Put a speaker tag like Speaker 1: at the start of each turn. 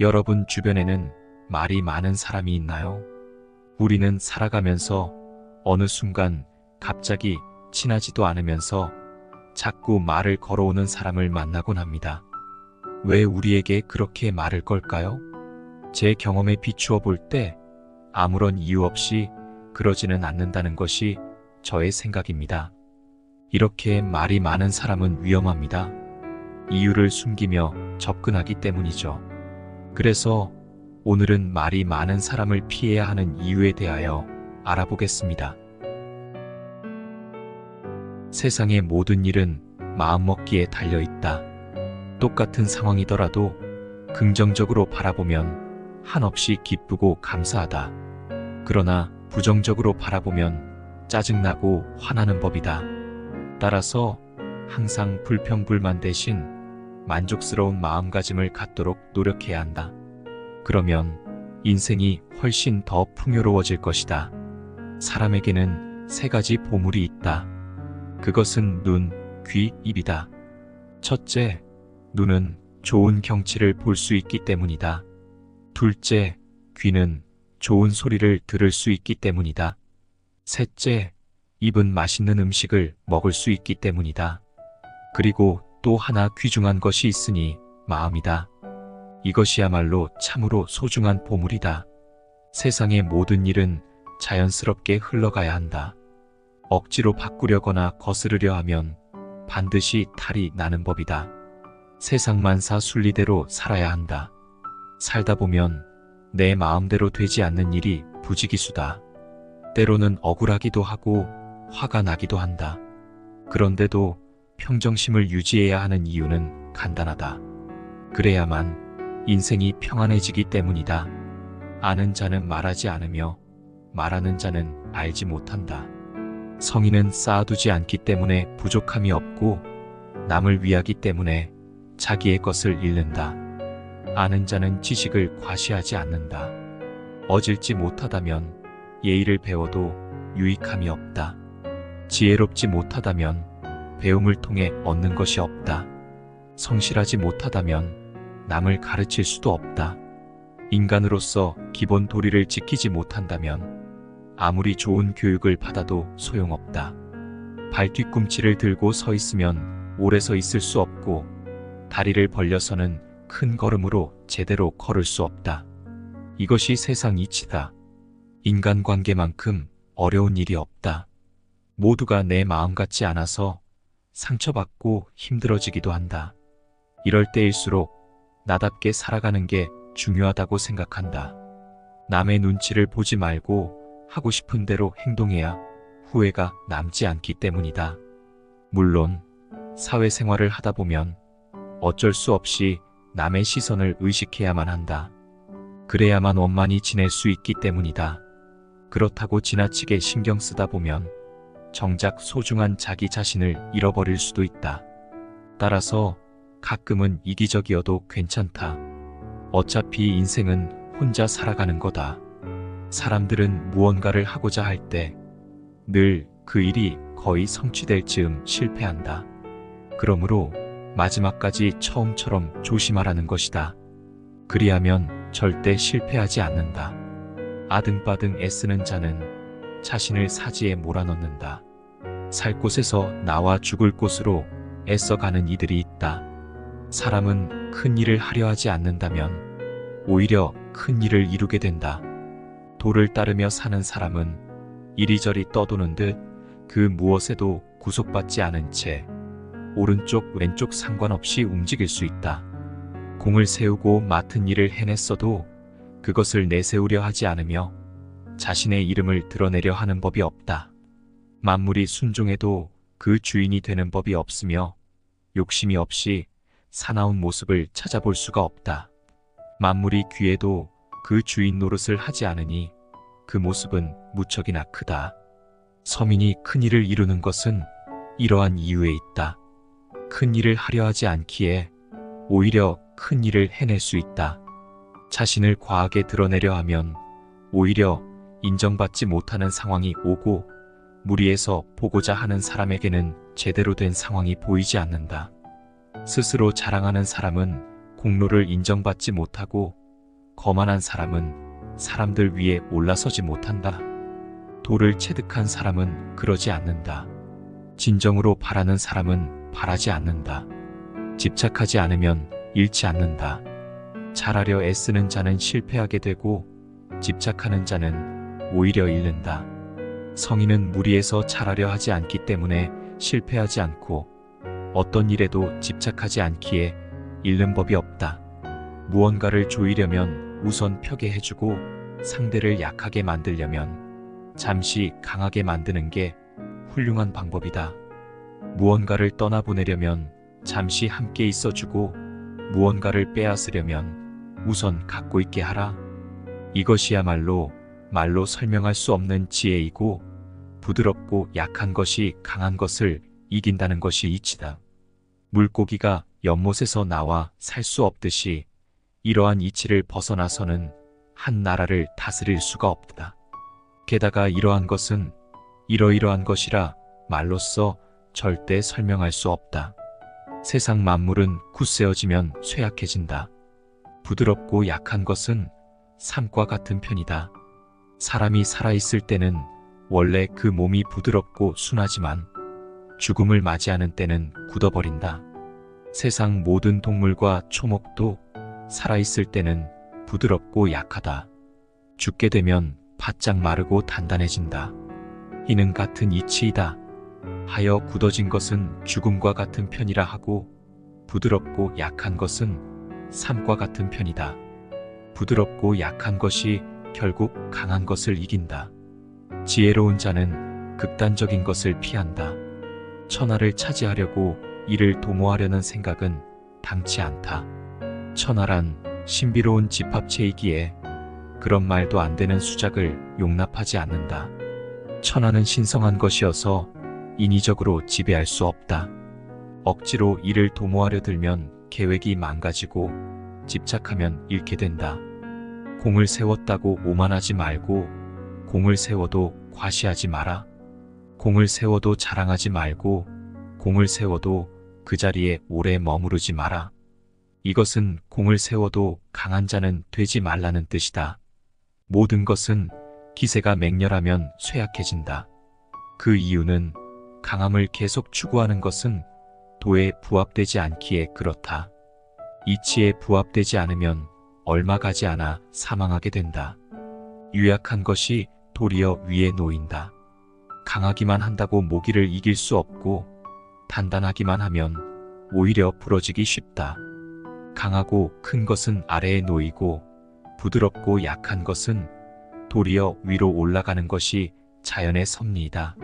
Speaker 1: 여러분 주변에는 말이 많은 사람이 있나요? 우리는 살아가면서 어느 순간 갑자기 친하지도 않으면서 자꾸 말을 걸어오는 사람을 만나곤 합니다. 왜 우리에게 그렇게 말을 걸까요? 제 경험에 비추어 볼 때 아무런 이유 없이 그러지는 않는다는 것이 저의 생각입니다. 이렇게 말이 많은 사람은 위험합니다. 이유를 숨기며 접근하기 때문이죠. 그래서 오늘은 말이 많은 사람을 피해야 하는 이유에 대하여 알아보겠습니다. 세상의 모든 일은 마음먹기에 달려있다. 똑같은 상황이더라도 긍정적으로 바라보면 한없이 기쁘고 감사하다. 그러나 부정적으로 바라보면 짜증나고 화나는 법이다. 따라서 항상 불평불만 대신 만족스러운 마음가짐을 갖도록 노력해야 한다. 그러면 인생이 훨씬 더 풍요로워질 것이다. 사람에게는 세 가지 보물이 있다. 그것은 눈, 귀, 입이다. 첫째, 눈은 좋은 경치를 볼 수 있기 때문이다. 둘째, 귀는 좋은 소리를 들을 수 있기 때문이다. 셋째, 입은 맛있는 음식을 먹을 수 있기 때문이다. 그리고 또 하나 귀중한 것이 있으니 마음이다. 이것이야말로 참으로 소중한 보물이다. 세상의 모든 일은 자연스럽게 흘러가야 한다. 억지로 바꾸려거나 거스르려 하면 반드시 탈이 나는 법이다. 세상만사 순리대로 살아야 한다. 살다 보면 내 마음대로 되지 않는 일이 부지기수다. 때로는 억울하기도 하고 화가 나기도 한다. 그런데도 평정심을 유지해야 하는 이유는 간단하다. 그래야만 인생이 평안해지기 때문이다. 아는 자는 말하지 않으며 말하는 자는 알지 못한다. 성인은 쌓아두지 않기 때문에 부족함이 없고 남을 위하기 때문에 자기의 것을 잃는다. 아는 자는 지식을 과시하지 않는다. 어질지 못하다면 예의를 배워도 유익함이 없다. 지혜롭지 못하다면 배움을 통해 얻는 것이 없다. 성실하지 못하다면 남을 가르칠 수도 없다. 인간으로서 기본 도리를 지키지 못한다면 아무리 좋은 교육을 받아도 소용없다. 발 뒤꿈치를 들고 서 있으면 오래 서 있을 수 없고 다리를 벌려서는 큰 걸음으로 제대로 걸을 수 없다. 이것이 세상 이치다. 인간관계만큼 어려운 일이 없다. 모두가 내 마음 같지 않아서 상처받고 힘들어지기도 한다. 이럴 때일수록 나답게 살아가는 게 중요하다고 생각한다. 남의 눈치를 보지 말고 하고 싶은 대로 행동해야 후회가 남지 않기 때문이다. 물론 사회생활을 하다 보면 어쩔 수 없이 남의 시선을 의식해야만 한다. 그래야만 원만히 지낼 수 있기 때문이다. 그렇다고 지나치게 신경 쓰다 보면 정작 소중한 자기 자신을 잃어버릴 수도 있다. 따라서 가끔은 이기적이어도 괜찮다. 어차피 인생은 혼자 살아가는 거다. 사람들은 무언가를 하고자 할 때 늘 그 일이 거의 성취될 즈음 실패한다. 그러므로 마지막까지 처음처럼 조심하라는 것이다. 그리하면 절대 실패하지 않는다. 아등바등 애쓰는 자는 자신을 사지에 몰아넣는다. 살 곳에서 나와 죽을 곳으로 애써가는 이들이 있다. 사람은 큰 일을 하려 하지 않는다면 오히려 큰 일을 이루게 된다. 도를 따르며 사는 사람은 이리저리 떠도는 듯 그 무엇에도 구속받지 않은 채 오른쪽 왼쪽 상관없이 움직일 수 있다. 공을 세우고 맡은 일을 해냈어도 그것을 내세우려 하지 않으며 자신의 이름을 드러내려 하는 법이 없다. 만물이 순종해도 그 주인이 되는 법이 없으며 욕심이 없이 사나운 모습을 찾아볼 수가 없다. 만물이 귀해도 그 주인 노릇을 하지 않으니 그 모습은 무척이나 크다. 서민이 큰 일을 이루는 것은 이러한 이유에 있다. 큰 일을 하려 하지 않기에 오히려 큰 일을 해낼 수 있다. 자신을 과하게 드러내려 하면 오히려 인정받지 못하는 상황이 오고 무리해서 보고자 하는 사람에게는 제대로 된 상황이 보이지 않는다. 스스로 자랑하는 사람은 공로를 인정받지 못하고 거만한 사람은 사람들 위에 올라서지 못한다. 돌을 체득한 사람은 그러지 않는다. 진정으로 바라는 사람은 바라지 않는다. 집착하지 않으면 잃지 않는다. 잘하려 애쓰는 자는 실패하게 되고 집착하는 자는 오히려 잃는다. 성인은 무리해서 잘하려 하지 않기 때문에 실패하지 않고 어떤 일에도 집착하지 않기에 잃는 법이 없다. 무언가를 조이려면 우선 펴게 해주고 상대를 약하게 만들려면 잠시 강하게 만드는 게 훌륭한 방법이다. 무언가를 떠나보내려면 잠시 함께 있어주고 무언가를 빼앗으려면 우선 갖고 있게 하라. 이것이야말로 말로 설명할 수 없는 지혜이고 부드럽고 약한 것이 강한 것을 이긴다는 것이 이치다. 물고기가 연못에서 나와 살 수 없듯이 이러한 이치를 벗어나서는 한 나라를 다스릴 수가 없다. 게다가 이러한 것은 이러이러한 것이라 말로써 절대 설명할 수 없다. 세상 만물은 굳세어지면 쇠약해진다. 부드럽고 약한 것은 삶과 같은 편이다. 사람이 살아있을 때는 원래 그 몸이 부드럽고 순하지만 죽음을 맞이하는 때는 굳어버린다. 세상 모든 동물과 초목도 살아있을 때는 부드럽고 약하다. 죽게 되면 바짝 마르고 단단해진다. 이는 같은 이치이다. 하여 굳어진 것은 죽음과 같은 편이라 하고 부드럽고 약한 것은 삶과 같은 편이다. 부드럽고 약한 것이 결국 강한 것을 이긴다. 지혜로운 자는 극단적인 것을 피한다. 천하를 차지하려고 이를 도모하려는 생각은 당치 않다. 천하란 신비로운 집합체이기에 그런 말도 안 되는 수작을 용납하지 않는다. 천하는 신성한 것이어서 인위적으로 지배할 수 없다. 억지로 이를 도모하려 들면 계획이 망가지고 집착하면 잃게 된다. 공을 세웠다고 오만하지 말고 공을 세워도 과시하지 마라. 공을 세워도 자랑하지 말고 공을 세워도 그 자리에 오래 머무르지 마라. 이것은 공을 세워도 강한 자는 되지 말라는 뜻이다. 모든 것은 기세가 맹렬하면 쇠약해진다. 그 이유는 강함을 계속 추구하는 것은 도에 부합되지 않기에 그렇다. 이치에 부합되지 않으면 얼마 가지 않아 사망하게 된다. 유약한 것이 도리어 위에 놓인다. 강하기만 한다고 모기를 이길 수 없고 단단하기만 하면 오히려 부러지기 쉽다. 강하고 큰 것은 아래에 놓이고 부드럽고 약한 것은 도리어 위로 올라가는 것이 자연의 섭리이다.